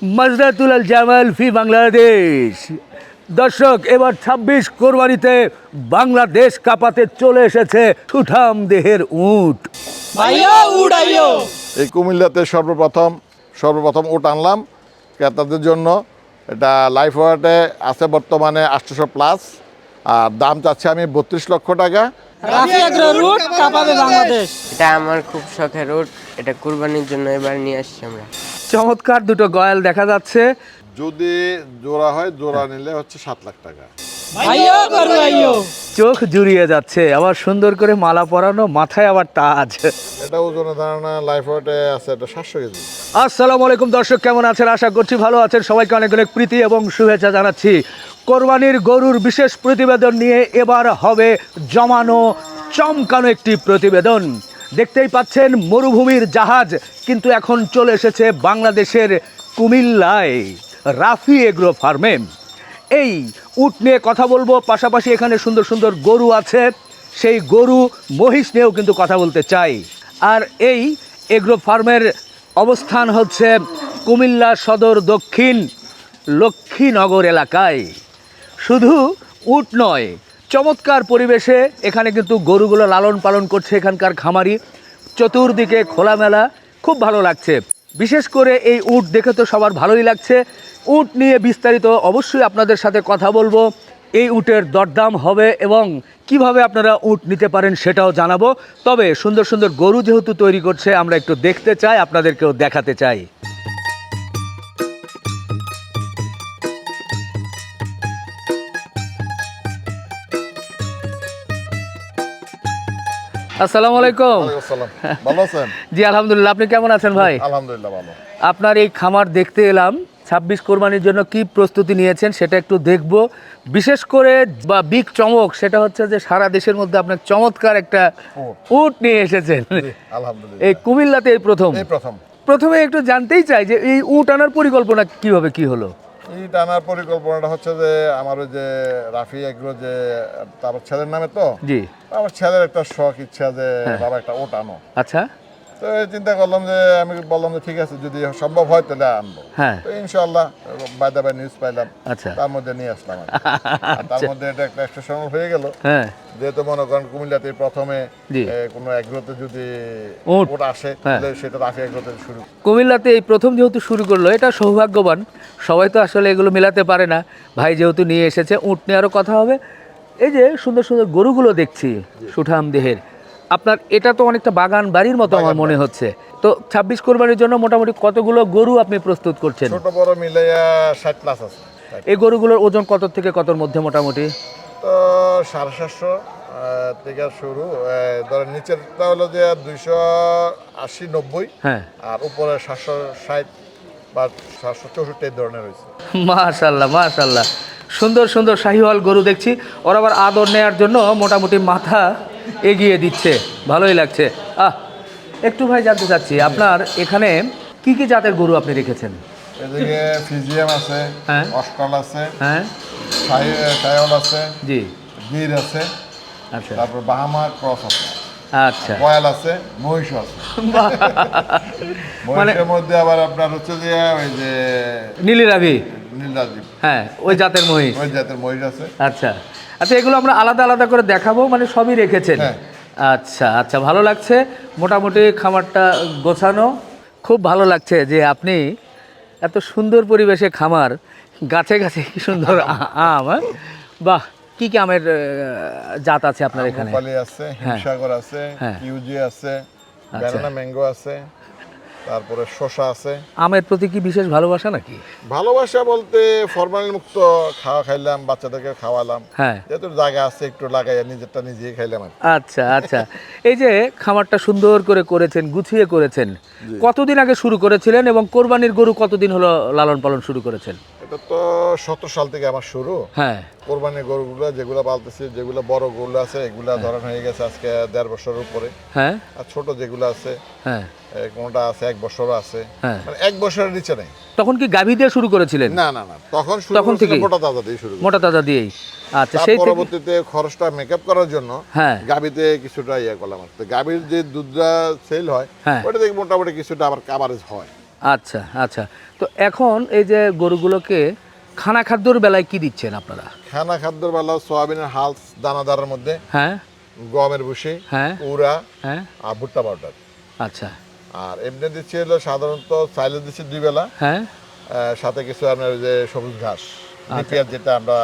মাজরাতুল আল জামাল ফি বাংলাদেশ। দর্শক, এবার ২৬ কোরবানিতে বাংলাদেশ কাঁপাতে চলে এসেছে সুঠাম দেহের উট। এই কুমিল্লাতে সর্বপ্রথম উট আনলাম ক্রেতাদের জন্য। এটা লাইফ ওয়ার্ডে আছে বর্তমানে 800+, আর দাম চাচ্ছি আমি 32 লক্ষ টাকা। এটা আমার খুব শখের রুট, এটা কুরবানির জন্য এবার নিয়ে আসছি আমরা। চমৎকার দুটো গয়াল দেখা যাচ্ছে। যদি জোড়া হয়, জোড়া নিলে হচ্ছে 7 লাখ টাকা। চোখ জুড়িয়ে যাচ্ছে, আবার সুন্দর করে মালা পরানো, মাথায় আবার তাজ। এটা ওজনের ধারণা লাইফ ওয়ার্ডে আছে এটা 700 কেজি। আসসালামু আলাইকুম দর্শক, কেমন আছেন? আশা করছি ভালো আছেন। সবাইকে অনেক অনেক প্রীতি এবং শুভেচ্ছা জানাচ্ছি। কোরবানির গরুর বিশেষ প্রতিবেদন নিয়ে এবার হবে জমানো চমকানো একটি প্রতিবেদন। দেখতেই পাচ্ছেন মরুভূমির জাহাজ কিন্তু এখন চলে এসেছে বাংলাদেশের কুমিল্লায় রাফি এগ্রো ফার্মে। এই উট নিয়ে কথা বলবো, পাশাপাশি এখানে সুন্দর সুন্দর গরু আছে, সেই গরু মহিষ নিয়েও কিন্তু কথা বলতে চাই। আর এই এগ্রো ফার্মের অবস্থান হচ্ছে কুমিল্লা সদর দক্ষিণ লক্ষ্মীনগর এলাকায়। শুধু উট নয়, চমৎকার পরিবেশে এখানে কিন্তু গরুগুলো লালন পালন করছে এখানকার খামারি। চতুর্দিকে খোলামেলা, খুব ভালো লাগছে। বিশেষ করে এই উট দেখে তো সবার ভালোই লাগছে। উট নিয়ে বিস্তারিত অবশ্যই আপনাদের সাথে কথা বলবো। এই উটের দরদাম হবে এবং কিভাবে আপনারা উট নিতে পারেন সেটাও জানাবো। তবে সুন্দর সুন্দর গরু যেহেতু তৈরি করছে, আমরা একটু দেখতে চাই, আপনাদেরকেও দেখাতে চাই। আসসালামু আলাইকুম। ওয়ালাইকুম আসসালাম। ভালো আছেন? জি আলহামদুলিল্লাহ, আপনি কেমন আছেন ভাই? আলহামদুলিল্লাহ ভালো। আপনার এই খামার দেখতে এলাম, ২৬ কোরবানির জন্য কি প্রস্তুতি নিয়েছেন সেটা একটু দেখব। বিশেষ করে বা বিগ চমক সেটা হচ্ছে যে সারা দেশের মধ্যে আপনার চমৎকার একটা উট নিয়ে এসেছেন। আলহামদুলিল্লাহ। এই কুমিল্লাতে এই প্রথম। প্রথমে একটু জানতেই চাই যে এই উট আনার পরিকল্পনা কিভাবে কি হলো? এই টানার পরিকল্পনাটা হচ্ছে যে আমার ওই যে রাফি এগ্রো যে তার ছেলের নামে, তো জি, আমার ছেলের একটা শখ ইচ্ছা যে বাবা একটা ওট আনো। আচ্ছা। তো চিন্তা করলাম যে আমি বললাম যে ঠিক আছে, যদি সম্ভব হয় তাহলে আনবো। হ্যাঁ, তো ইনশাআল্লাহ বাইদা বাই নিউজ পাইলাম, আচ্ছা, তার মধ্যে নিয়ে আসলাম। আর তার মধ্যে এটা একটা স্টেশন হয়ে গেল। হ্যাঁ, যেহেতু মনে করেন কুমিল্লাতে প্রথমে জি, কোনো এগ্রোতে যদি উট ওট আসে তাহলে সেটা রাফি এগ্রোতে শুরু। কুমিল্লাতে এই প্রথম যেহেতু শুরু করলো, এটা সৌভাগ্যবান। সবাই তো আসলে এগুলো মেলাতে পারে না। ভাই যেহেতু নিয়ে এসেছে, উট নিয়ে আরও কথা হবে। এই যে সুন্দর সুন্দর গরুগুলো দেখছি সুঠাম দেহের, আপনার এটা তো অনেকটা বাগান বাড়ির মতো আমার মনে হচ্ছে। তো ২৬ কোরবানির জন্য মোটামুটি কতগুলো গরু আপনি প্রস্তুত করছেন? ছোট বড় মিলাইয়া 60+ আছে। এই গরুগুলোর ওজন কত থেকে কতর মধ্যে মোটামুটি? তো 750 থেকে শুরু। ধরেন নিচেরটা হলো যে 280-90, হ্যাঁ, আর উপরে 760 বা 764 এই ধরনের রয়েছে। মাশাল্লাহ মাশাল্লাহ, সুন্দর সুন্দর শাহিওয়াল গরু দেখছি। ওর আবার আদর নেওয়ার জন্য মোটামুটি মাথা এগিয়ে দিচ্ছে, ভালোই লাগছে। একটু ভাই জানতে চাচ্ছি, আপনার এখানে কি কি জাতের গরু আপনি রেখেছেন? এদিকে ফিজিয়াম আছে, হ্যাঁ, অস্ট্রাল আছে, হ্যাঁ, শাহিওয়াল আছে, জি, গির আছে, আচ্ছা, তারপর বাহামা ক্রস আছে, আচ্ছা, কয়াল আছে, মহিষ আছে। মহিষের মধ্যে আবার আপনার হচ্ছে যে ওই যে নীলিরাভি, নীলরাজি, হ্যাঁ, ওই জাতের মহিষ। ওই জাতের মহিষ আছে। আচ্ছা আচ্ছা, এগুলো আমরা আলাদা আলাদা করে দেখাবো, মানে সবই রেখেছেন? হ্যাঁ। আচ্ছা আচ্ছা, ভালো লাগছে। মোটামুটি খামারটা গোছানো, খুব ভালো লাগছে যে আপনি এত সুন্দর পরিবেশে খামার, গাছে গাছে কি সুন্দর আম। হ্যাঁ? বাহ, কি কি আমের জাত আছে আপনার এখানে? আম্রপালি আছে, হিমসাগর আছে, হ্যাঁ। কিউজি আছে, ব্যানানা ম্যাঙ্গো আছে, তারপরে শসা আছে। আমের প্রতি কি বিশেষ ভালোবাসা নাকি? ভালোবাসা বলতে ফরমালিন মুক্ত খাওয়া খাইলাম, বাচ্চাদেরকে খাওয়ালাম। হ্যাঁ, যেহেতু জায়গা আছে একটু লাগাইয়া নিজেরটা নিজেই খাইলাম আর কি। আচ্ছা আচ্ছা। এই যে খামারটা সুন্দর করে করেছেন, গুছিয়ে করেছেন, কতদিন আগে শুরু করেছিলেন এবং কোরবানির গরু কতদিন হলো লালন পালন শুরু করেছেন? এটা তো 17 সাল থেকে আমার শুরু। হ্যাঁ, কোরবানির গরুগুলো যেগুলো পালতেছি, যেগুলো বড় গরু আছে এগুলা ধরন হয়ে গেছে আজকে 1.5 বছরের উপরে। হ্যাঁ, আর ছোট যেগুলো আছে, হ্যাঁ, কোনটা আছে 1 বছরও আছে, হ্যাঁ। মানে 1 বছরের নিচে নেই। তখন কি গাভী দিয়ে শুরু করেছিলেন? না না না, তখন তখন থেকেই? মোটা তাজা দিয়ে শুরু। মোটা তাজা দিয়েই? আচ্ছা, তার সেই থেকে। পরবর্তীতে খরচটা মেকআপ করার জন্য হ্যাঁ, গাভীতে কিছুটা ইয়ে করলাম। গাভীর যে দুধটা সেল হয় হ্যাঁ, ওটা থেকে মোটামুটি কিছুটা আবার কাভারেজ হয়। আচ্ছা আচ্ছা। তো এখন এই যে গরুগুলোকে খানা খাদ্যর বেলায় কি দিচ্ছেন আপনারা? খানা খাদ্যর বেলা সোয়াবিনের হালস দানাদারের মধ্যে, হ্যাঁ গমের ভুসি, হ্যাঁ উড়া হ্যাঁ। আর ভুট্টা পাউডার। আচ্ছা আর এমনি দিচ্ছি হলো সাধারণত চাইলে দিচ্ছি 2 বেলা, হ্যাঁ। সাথে কিছু আপনার ওই যে সবুজ ঘাস, নেপিয়ার যেটা আমরা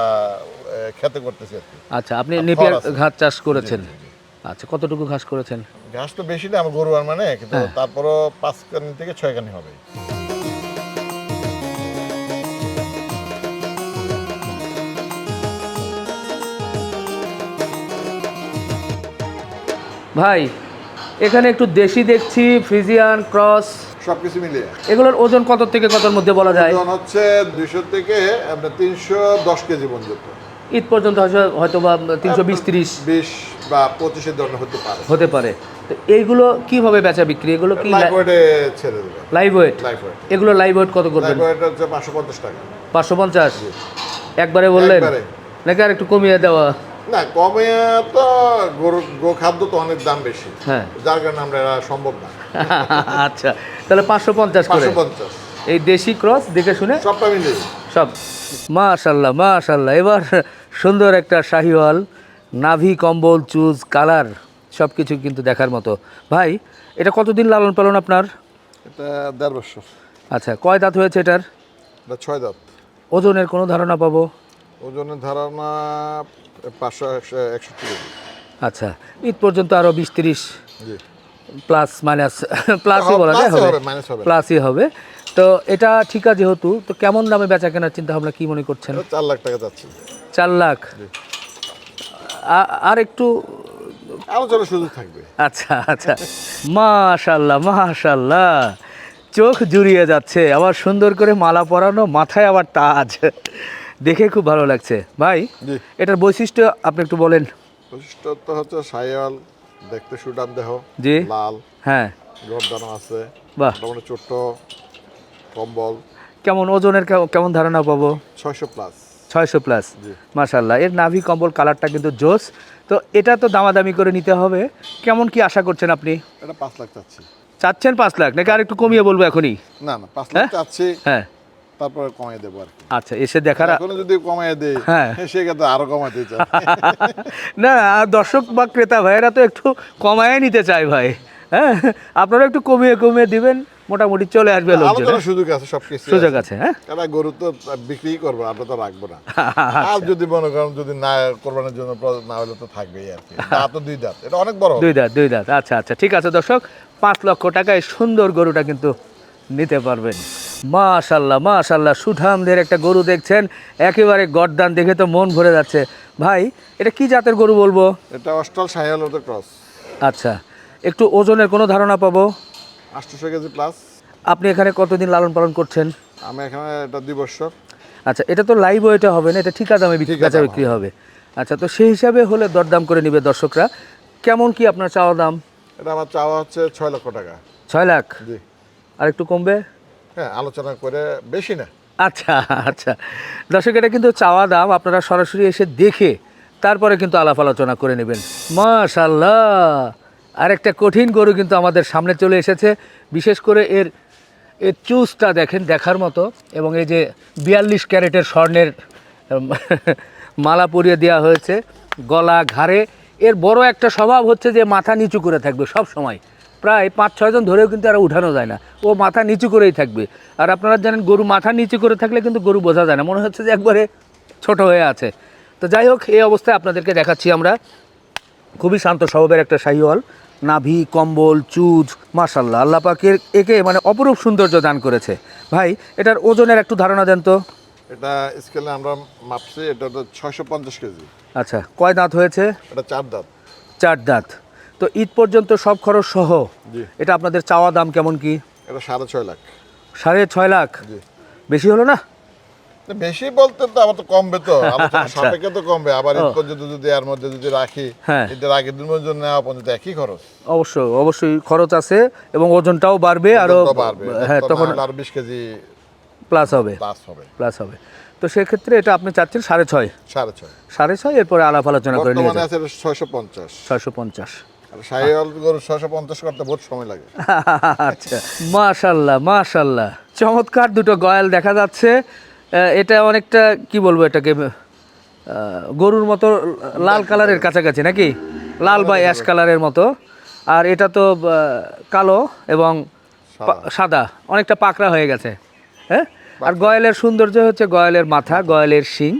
খেতে করতেছি আর কি। আচ্ছা, আপনি আর নেপিয়ার খড় আছে। ঘাস চাষ করেছেন? জি, জি, জি। আচ্ছা, কতটুকু ঘাস করেছেন? ঘাস তো বেশি না আমার গরু আর মানে, কিন্তু হ্যাঁ। তারপরও 5 কানি থেকে 6 কানি হবে। ভাই, এখানে একটু দেশি দেখছি, ফ্রিজিয়ান ক্রস, সবকিছু মিলিয়ে এগুলোর ওজন কত থেকে কতর মধ্যে বলা যায়? ওজন হচ্ছে 200 থেকে আপনার 310 কেজি পর্যন্ত। ঈদ পর্যন্ত হয়তো বা 320-30 20 বা 25 এর ধরনের হতে পারে। হতে পারে। তো এইগুলো কিভাবে বেচা বিক্রি? এগুলো কি লাইভ ওয়েটে ছেড়ে দেবে। Live weight? লাইভ ওয়েট, এগুলো লাইভ ওয়েট কত করবেন? লাইভ ওয়েট হচ্ছে 550 টাকা। 550 একবারে বললেন একবারে। নাকি আর একটু কমিয়ে দেওয়া? না, কমে তো গো খাদ্য তো অনেক দাম বেশি, হ্যাঁ। যার কারণে আমরা এরা সম্ভব না। আচ্ছা, তাহলে 550 করে 550 এই দেশি ক্রস দেখে শুনে সবটা মিলিয়ে। সব। মাশাল্লাহ মাশাল্লাহ, এবার সুন্দর একটা শাহিওয়াল, নাভি কম্বল চুজ কালার সব কিছু কিন্তু দেখার মতো। ভাই, এটা কতদিন লালন পালন আপনার? এটা 1.5 বছর। আচ্ছা, কয় দাঁত হয়েছে এটার? এটা 6 দাঁত। ওজনের কোনো ধারণা পাবো? ওজনের ধারণা 500-160 কেজি। আচ্ছা, ঈদ পর্যন্ত আরও 20-30 জি। প্লাস মাইনাস, প্লাসই বলা যায়, প্লাসই হবে হবে, মাইনাস হবে না। প্লাসই হবে। তো এটা ঠিক আছে, যেহেতু তো কেমন দামে বেচা কেনার চিন্তা ভাবনা কি মনে করছেন? এটা 4 লাখ টাকা যাচ্ছে। 4 লাখ? জি। আর একটু আলোচনার সুযোগ থাকবে। আচ্ছা আচ্ছা। মাশাল্লাহ মাশাল্লাহ, চোখ জুড়িয়ে যাচ্ছে, আবার সুন্দর করে মালা পরানো, মাথায় আবার তাজ, দেখে খুব ভালো লাগছে। ভাই, জি। এটার বৈশিষ্ট্য আপনি একটু বলেন। বৈশিষ্ট্য তো হচ্ছে শাহিওয়াল, দেখতে সুঠাম দেহ, জি। লাল, হ্যাঁ। গর্দানো আছে, বাহ। মোটামুটি ছোট্ট কম্বল। কেমন ওজনের কেমন ধারণা পাবো? 600 প্লাস। 600 প্লাস। জি। মাশাল্লাহ, এর নাভি কম্বল কালারটা কিন্তু জোস। তো এটা তো দামাদামি করে নিতে হবে, কেমন কি আশা করছেন আপনি? এটা 5 লাখ চাচ্ছি। চাচ্ছেন 5 লাখ নাকি আর একটু কমিয়ে বলবো এখনই? না না, 5 লাখ চাচ্ছি, হ্যাঁ। তারপরে কমাই দেবো আর কি। আচ্ছা, এসে দেখার এখনো যদি কমাই দেই, হ্যাঁ। সেক্ষেত্রে আরো কমাতে চাই। না, দর্শক বা ক্রেতা ভাইয়েরা তো একটু কমায় নিতে চায় ভাই। হ্যাঁ, আপনারা একটু কমিয়ে কমিয়ে দিবেন, মোটামুটি চলে আসবে লোকজন। আলোচনার সুযোগ আছে, সবকিছু সুযোগ আছে। হ্যাঁ, কারণ গরু তো বিক্রি করবো, আমরা তো রাখবো না। আর যদি মনে করেন যদি না কোরবানির জন্য না হলে তো থাকবেই আর কি। দাঁত তো 2 দাঁত, এটা অনেক বড়। 2 দাঁত 2 দাঁত। আচ্ছা আচ্ছা, ঠিক আছে দর্শক, 5 লক্ষ টাকায় সুন্দর গরুটা কিন্তু নিতে পারবেন। মাশাল্লাহ মাশাল্লাহ, সুঠামদের একটা গরু দেখছেন, একেবারে গর্দান, দেখে তো মন ভরে যাচ্ছে। ভাই, এটা কি জাতের গরু বলবো? এটা অস্ট্রাল শাহিওয়ালের ক্রস। আচ্ছা, একটু ওজনের কোনো ধারণা পাবো? 800 কেজি প্লাস। আপনি এখানে কতদিন লালন পালন করছেন? আমি এখানে এটা 2 বছর। আচ্ছা, এটা তো লাইভ ওয়েটে হবে না, এটা ঠিকা দামে ঠিকা বেচা দাম বিক্রি হবে। আচ্ছা, তো সেই হিসাবে হলে দরদাম করে নিবে দর্শকরা। কেমন কি আপনার চাওয়া দাম? এটা আমার চাওয়া হচ্ছে 6 লক্ষ টাকা। 6 লাখ? জি। আর একটু কমবে? হ্যাঁ, আলোচনা করে, বেশি না। আচ্ছা আচ্ছা, দর্শক, এটা কিন্তু চাওয়া দাম, আপনারা সরাসরি এসে দেখে তারপরে কিন্তু আলাপ আলোচনা করে নেবেন। মাশাল্লাহ, আর একটা কঠিন গরু কিন্তু আমাদের সামনে চলে এসেছে। বিশেষ করে এর চুজটা দেখেন, দেখার মতো, এবং এই যে 42 ক্যারেটের স্বর্ণের মালা পরিয়ে দেওয়া হয়েছে গলা ঘাড়ে। এর বড় একটা স্বভাব হচ্ছে যে মাথা নিচু করে থাকবে সব সময়, প্রায় 5-6 জন ধরেও কিন্তু আর উঠানো যায় না, ও মাথা নিচু করেই থাকবে। আর আপনারা জানেন, গরু মাথা নিচু করে থাকলে কিন্তু গরু বোঝা যায় না, মনে হচ্ছে যে একবারে ছোট হয়ে আছে। তো যাই হোক, এই অবস্থায় আপনাদেরকে দেখাচ্ছি আমরা খুবই শান্ত স্বভাবের একটা শাহিওয়াল, নাভি কম্বল চুজ, মাশাল্লাহ, আল্লাহ পাকের একে মানে অপরূপ সৌন্দর্য দান করেছে। ভাই, এটার ওজনের একটু ধারণা দেন তো। এটা স্কেলে আমরা মাপছি, এটা তো 650 কেজি। আচ্ছা, কয় দাঁত হয়েছে? এটা 4 দাঁত। 4 দাঁত। তো ঈদ পর্যন্ত সব খরচ সহ জি। এটা আপনাদের চাওয়া দাম কেমন কি? এটা 6.5 লাখ। 6.5 লাখ? জি। বেশি হলো না? বেশি বলতে তো আবার তো কমবে, তো আলোচনা আচ্ছা। সাপেক্ষে তো কমবে। আবার ঈদ ও। পর্যন্ত যদি এর মধ্যে যদি রাখি, হ্যাঁ। ঈদের আগের দিনের জন্য নেওয়া পর্যন্ত একই খরচ। অবশ্যই অবশ্যই খরচ আছে, এবং ওজনটাও বাড়বে আরও। ওজনটা বাড়বে, হ্যাঁ, তখন আর 20 কেজি প্লাস হবে। প্লাস হবে। প্লাস হবে। তো সেক্ষেত্রে এটা আপনি চাচ্ছেন 6.5? 6.5। 6.5, এরপরে আলাপ আলোচনা করে নিয়ে বর্তমানে যান। আছে 650। 650। আর শাহিওয়াল গরু 650 করতে বহুত সময় লাগে। আচ্ছা, মাশাল্লাহ মাশাল্লাহ, চমৎকার দুটো গয়াল দেখা যাচ্ছে। এটা অনেকটা কি বলবো এটাকে, গরুর মতো লাল কালারের কাছাকাছি নাকি, লাল বা অ্যাশ কালারের মতো। আর এটা তো কালো এবং সাদা, অনেকটা পাকড়া হয়ে গেছে। হ্যাঁ, আর গয়ালের সৌন্দর্য হচ্ছে গয়ালের মাথা, গয়ালের শিং।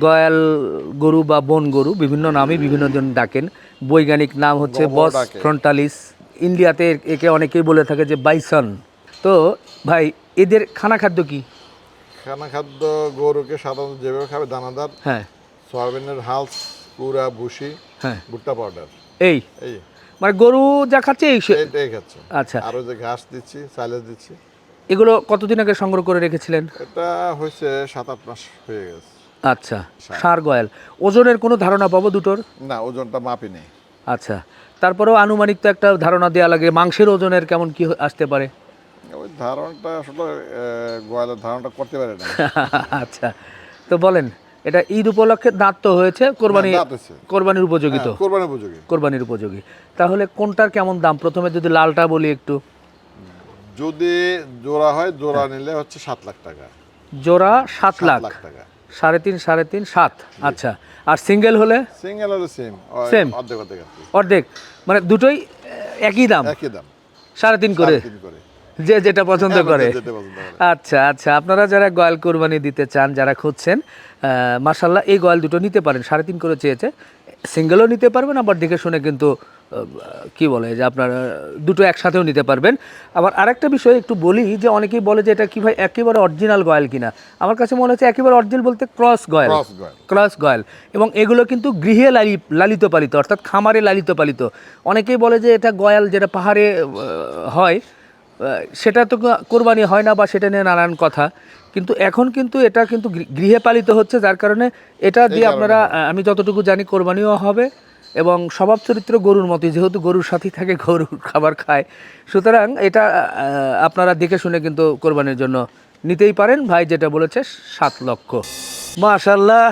গয়াল গরু বা বন গরু বিভিন্ন নামে বিভিন্ন জন ডাকেন। বৈজ্ঞানিক নাম হচ্ছে গোবর বস ডাকে। ফ্রন্টালিস। ইন্ডিয়াতে একে অনেকেই বলে থাকে যে বাইসন। তো ভাই, এদের খানা খাদ্য কি? খানা খাদ্য গরুকে সাধারণত যেভাবে খাবে দানাদার, হ্যাঁ সয়াবিনের হালস, কুড়া, ভুসি, হ্যাঁ, ভুট্টা পাউডার, এই এই মানে গরু যা খাচ্ছে এইটাই খাচ্ছে। আচ্ছা, আরও যে ঘাস দিচ্ছি, সাইলেজ দিচ্ছি। এগুলো কতদিন আগে সংগ্রহ করে রেখেছিলেন? এটা হয়েছে 7-8 মাস হয়ে গেছে। আচ্ছা, ষাঁড় গয়াল। ওজনের কোনো ধারণা পাবো দুটোর? না, ওজনটা মাপি নেই। আচ্ছা, তারপরেও আনুমানিক তো একটা ধারণা দেওয়া লাগে, মাংসের ওজনের কেমন কি আসতে পারে? ওই ধারণটা আসলে গোয়ালের ধারণটা করতে পারে না। আচ্ছা, তো বলেন, এটা ঈদ উপলক্ষে দাঁত তো হয়েছে, কোরবানি হ্যাঁ, দাঁত হয়েছে। কোরবানির উপযোগী তো? কোরবানি উপযোগী। কোরবানির উপযোগী। তাহলে কোনটার কেমন দাম? প্রথমে যদি লালটা বলি একটু। যদি জোড়া হয়, জোড়া নিলে হচ্ছে 7 লাখ টাকা। জোড়া 7 7 লাখ, লাখ টাকা। 3.5 3.5 7। আচ্ছা, আর সিঙ্গেল হলে? সিঙ্গেল হলে সেম, Same? অর্ধেক অর্ধেক আছে। অর্ধেক, মানে দুটোই একই দাম, একই দাম, 3.5 করে, 3.5 করে। যে যেটা পছন্দ হ্যাঁ, করে। যেটা পছন্দ করে। আচ্ছা আচ্ছা, আপনারা যারা গয়াল কোরবানি দিতে চান, যারা খুঁজছেন, মাশাল্লাহ এই গয়াল দুটো নিতে পারেন। 3.5 করে চেয়েছে, সিঙ্গেলও নিতে পারবেন, আবার দেখে শুনে কিন্তু কি বলে যে আপনারা দুটো একসাথেও নিতে পারবেন। আবার আরেকটা বিষয় একটু বলি, যে অনেকেই বলে যে এটা কি ভাই একেবারে অরিজিনাল গয়াল কিনা। আমার কাছে মনে হচ্ছে একেবারে অরিজিনাল বলতে cross Goyal, Cross Goyal. Cross Goyal. এবং এগুলো কিন্তু গৃহে লালিত পালিত, অর্থাৎ খামারে লালিত পালিত। অনেকেই বলে যে এটা গয়াল যেটা পাহাড়ে হয়, সেটা তো কোরবানি হয় না, বা সেটা নিয়ে নানান কথা। কিন্তু এখন কিন্তু এটা কিন্তু গৃহে পালিত হচ্ছে, যার কারণে এটা দিয়ে আপনারা, আমি যতটুকু জানি, কোরবানিও হবে। এবং স্বভাব চরিত্র গরুর মতোই, যেহেতু গরুর সাথেই থাকে, গরুর খাবার খায়, সুতরাং এটা আপনারা দেখে শুনে কিন্তু কোরবানির জন্য নিতেই পারেন। ভাই যেটা বলেছে 7 লক্ষ। মাশাল্লাহ,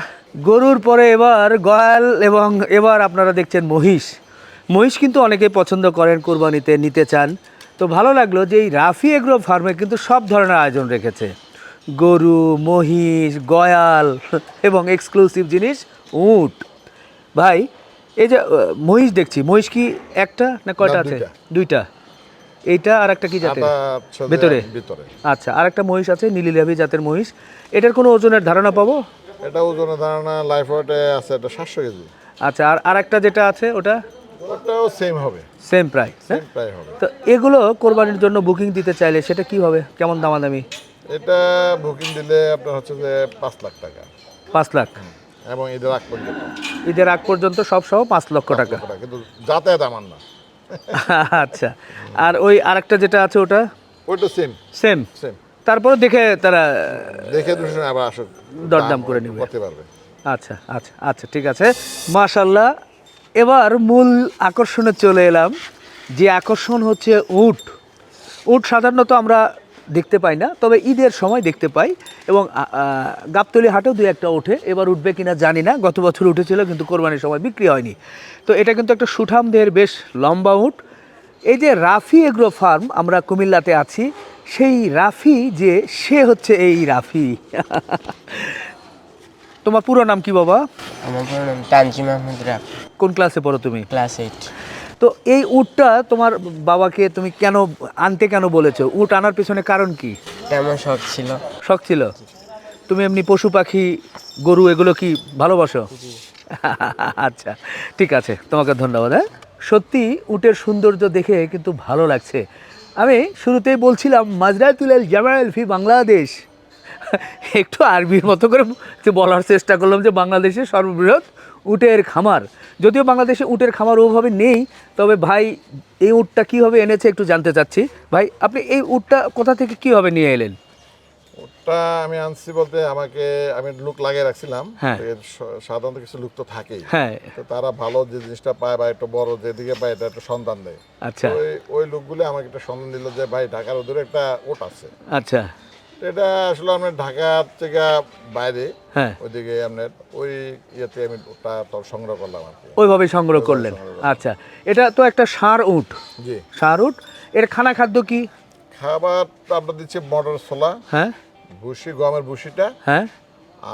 গরুর পরে এবার গয়াল, এবং এবার আপনারা দেখছেন মহিষ। মহিষ কিন্তু অনেকেই পছন্দ করেন, কোরবানিতে নিতে চান। তো ভালো লাগলো যে এই রাফি এগ্রো ফার্মে কিন্তু সব ধরনের আয়োজন রেখেছে, গরু, মহিষ, গয়াল এবং এক্সক্লুসিভ জিনিস উট। ভাই, এই যে মহিষ দেখছি, মহিষ কি একটা না কয়টা না, আছে? দুইটা। দুইটা। এইটা আর একটা কি জাতের? আটা হচ্ছে যে ভেতরে? ভিতরে। আচ্ছা, আর একটা মহিষ আছে নীলিলাভি জাতের মহিষ। এটার কোনো ওজনের ধারণা পাবো? এটা ওজনের ধারণা লাইফ ওয়েটে আছে, এটা 700 কেজি। আচ্ছা, আর আরেকটা যেটা আছে ওটা? ওটাও সেম হবে, সেম প্রাইস। সেম প্রায় হবে। তো এগুলো কোরবানির জন্য বুকিং দিতে চাইলে সেটা কি হবে, কেমন দামাদামি? এটা বুকিং দিলে আপনার হচ্ছে যে 5 লাখ টাকা, 5 লাখ, এবং ঈদের আগ পর্যন্ত। ঈদের আগ পর্যন্ত সব সহ 5 লক্ষ টাকা। কিন্তু যাতায়াত আমার না। আচ্ছা, আর ওই আরেকটা যেটা আছে ওটা? ওইটা সেম, সেম। সেম। তারপরে দেখে তারা দেখে দুশো আবার আসুক, দরদাম করে নিবে। করতে পারবে। আচ্ছা আচ্ছা আচ্ছা, ঠিক আছে, মাশাল্লাহ। এবার মূল আকর্ষণে চলে এলাম, যে আকর্ষণ হচ্ছে উট। উট সাধারণত আমরা দেখতে পাই না, তবে ঈদের সময় দেখতে পাই, এবং গাবতলী হাটেও দু একটা ওঠে। এবার উঠবে কিনা জানি না, গত বছর উঠেছিল কিন্তু কোরবানির সময় বিক্রি হয়নি। তো এটা কিন্তু একটা সুঠাম দেহের বেশ লম্বা উট। এই যে রাফি এগ্রো ফার্ম, আমরা কুমিল্লাতে আছি, সেই রাফি যে সে হচ্ছে এই রাফি। তোমার পুরো নাম কি বাবা? আমার পুরো নাম তানজিম আহমেদ রাফি, কোন ক্লাসে পড়ো তুমি? ক্লাস 8। তো এই উটটা তোমার বাবাকে তুমি কেন আনতে কেন বলেছো? উট আনার পেছনে কারণ কি? এটা আমার শখ ছিল। শখ ছিল? তুমি এমনি পশু পাখি, গরু এগুলো কি ভালোবাসো? আচ্ছা, ঠিক আছে, তোমাকে ধন্যবাদ। হ্যাঁ, সত্যি উটের সৌন্দর্য দেখে কিন্তু ভালো লাগছে। আমি শুরুতেই বলছিলাম মাজরাতুল জামাল ফি বাংলাদেশ, একটু আরবির মতো করে বলার চেষ্টা করলাম যে বাংলাদেশের সর্ববৃহৎ উটের খামার। যদিও বাংলাদেশে উটের খামার ওভাবে নেই, তবে ভাই এই উটটা কীভাবে এনেছে একটু জানতে চাচ্ছি। ভাই, আপনি এই উটটা কোথা থেকে কীভাবে নিয়ে এলেন? ওটা আমি আনছি বলতে, আমি লোক লাগিয়ে রাখছিলাম। হ্যাঁ। এর সাধারণত কিছু লোক তো থাকেই। হ্যাঁ। তো তারা ভালো যে জিনিসটা পায়, বা একটু বড় যেদিকে পায়, এটা একটা সন্ধান দেয়। আচ্ছা ওই লোকগুলো আমাকে একটা সন্ধান দিল যে ভাই ঢাকার ওদের একটা ওট আছে। আচ্ছা। এটা আসলে আপনার ঢাকা থেকে বাইরে, হ্যাঁ ওইদিকে আপনার ওই ইয়েতে আমি ওটা তো সংগ্রহ করলাম আর কি। ওইভাবেই সংগ্রহ করলেন। আচ্ছা, এটা তো একটা ষাঁড় উট, জি, ষাঁড় উট, এর খানা খাদ্য কি? খাবার তো আমরা দিচ্ছি মটর ছোলা, হ্যাঁ ভুসি, গমের ভুসিটা, হ্যাঁ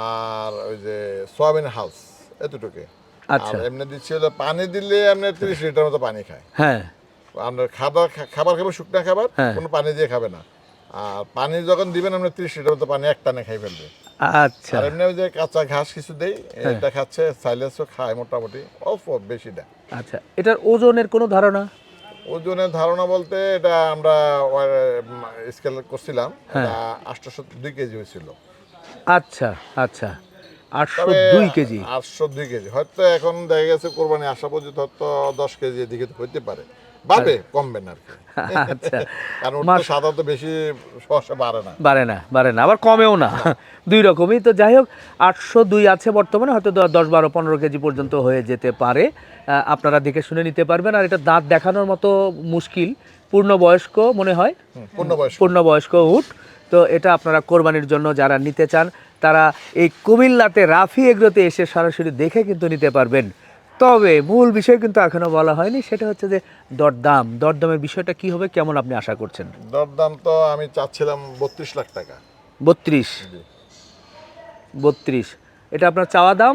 আর ওই যে সয়াবিন হাউস, এতটুকু। আচ্ছা আর এমনি দিচ্ছি হলো পানি দিলে আপনার 30 লিটার মতো পানি খায়। হ্যাঁ আপনার খাবার খাবার খাবে শুকনা খাবার, হ্যাঁ। কোনো পানি দিয়ে খাবে না। আর পানি যখন দিবেন আপনার 30 লিটার মতো পানি একটানে খাই ফেলবে। আচ্ছা আর এমনি ওই যে কাঁচা ঘাস কিছু দেই, এটা খাচ্ছে, সাইলেন্সও খায় মোটামুটি, অল্প বেশিটা। আচ্ছা, এটার ওজনের কোনো ধারণা? ওজনের ধারণা বলতে এটা আমরা স্কেল করছিলাম, এটা 802 কেজি হয়েছিল। আচ্ছা আচ্ছা, 802 কেজি। 802 কেজি, হয়তো এখন দেখা গেছে কোরবানি আসা পর্যন্ত হয়তো 10 কেজি এদিকে হইতে পারে, বাড়বে কমবে না আর কি। আচ্ছা, কারণ ওটা তো সাধারণত বেশি সহসা বাড়ে না। বাড়ে না আবার কমেও না, দুই রকমই। তো যাই হোক, 802 আছে বর্তমানে, হয়তো 10, 12, 15 কেজি পর্যন্ত হয়ে যেতে পারে। আপনারা দেখে শুনে নিতে পারবেন। আর এটা দাঁত দেখানোর মতো মুশকিল, পূর্ণবয়স্ক মনে হয়, পূর্ণবয়স্ক উট। তো এটা আপনারা কোরবানির জন্য যারা নিতে চান তারা এই কুমিল্লাতে রাফি এগ্রোতে এসে সরাসরি দেখে কিন্তু নিতে পারবেন। তবে মূল বিষয় কিন্তু এখনো বলা হয়নি, সেটা হচ্ছে যে দরদামের বিষয়টা কি হবে, কেমন আপনি আশা করছেন? দরদাম তো আমি চাচ্ছিলাম 32 লাখ টাকা। 32, এটা আপনার চাওয়া দাম?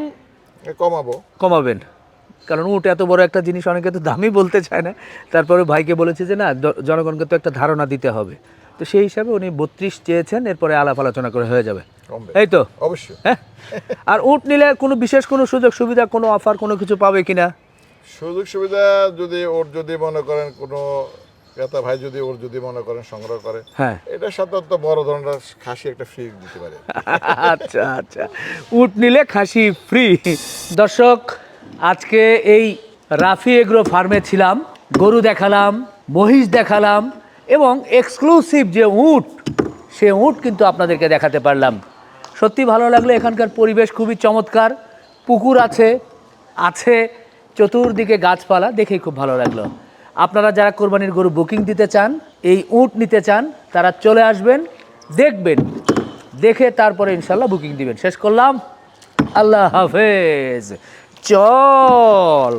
কমাবো। কমাবেন, কারণ উট এত বড় একটা জিনিস, অনেকে তো দামই বলতে চায় না। তারপরে ভাইকে বলেছে যে না, জনগণকে তো একটা ধারণা দিতে হবে, তো সেই হিসাবে উনি 32 চেয়েছেন, এরপরে আলাপ আলোচনা করে হয়ে যাবে, কমবে এই তো? অবশ্যই। হ্যাঁ। আর উট নিলে কোনো বিশেষ কোনো সুযোগ সুবিধা, কোনো অফার, কোনো কিছু পাবে কিনা? সুযোগ সুবিধা যদি মনে করেন কোনো ক্রেতা ভাই যদি মনে করেন সংগ্রহ করে, হ্যাঁ এটা সাধারণত বড় ধরনের খাসি একটা ফ্রি দিতে পারে। আচ্ছা আচ্ছা, উট নিলে খাসি ফ্রি। দর্শক, আজকে এই রাফি এগ্রো ফার্মে ছিলাম, গরু দেখালাম, মহিষ দেখালাম, এবং এক্সক্লুসিভ যে উট, সে উট কিন্তু আপনাদেরকে দেখাতে পারলাম। সত্যি ভালো লাগলো। এখানকার পরিবেশ খুবই চমৎকার, পুকুর আছে চতুর্দিকে গাছপালা, দেখেই খুব ভালো লাগলো। আপনারা যারা কোরবানির গরু বুকিং দিতে চান, এই উট নিতে চান, তারা চলে আসবেন, দেখবেন, দেখে তারপরে ইনশাল্লাহ বুকিং দিবেন। শেষ করলাম, আল্লাহ হাফেজ। চল।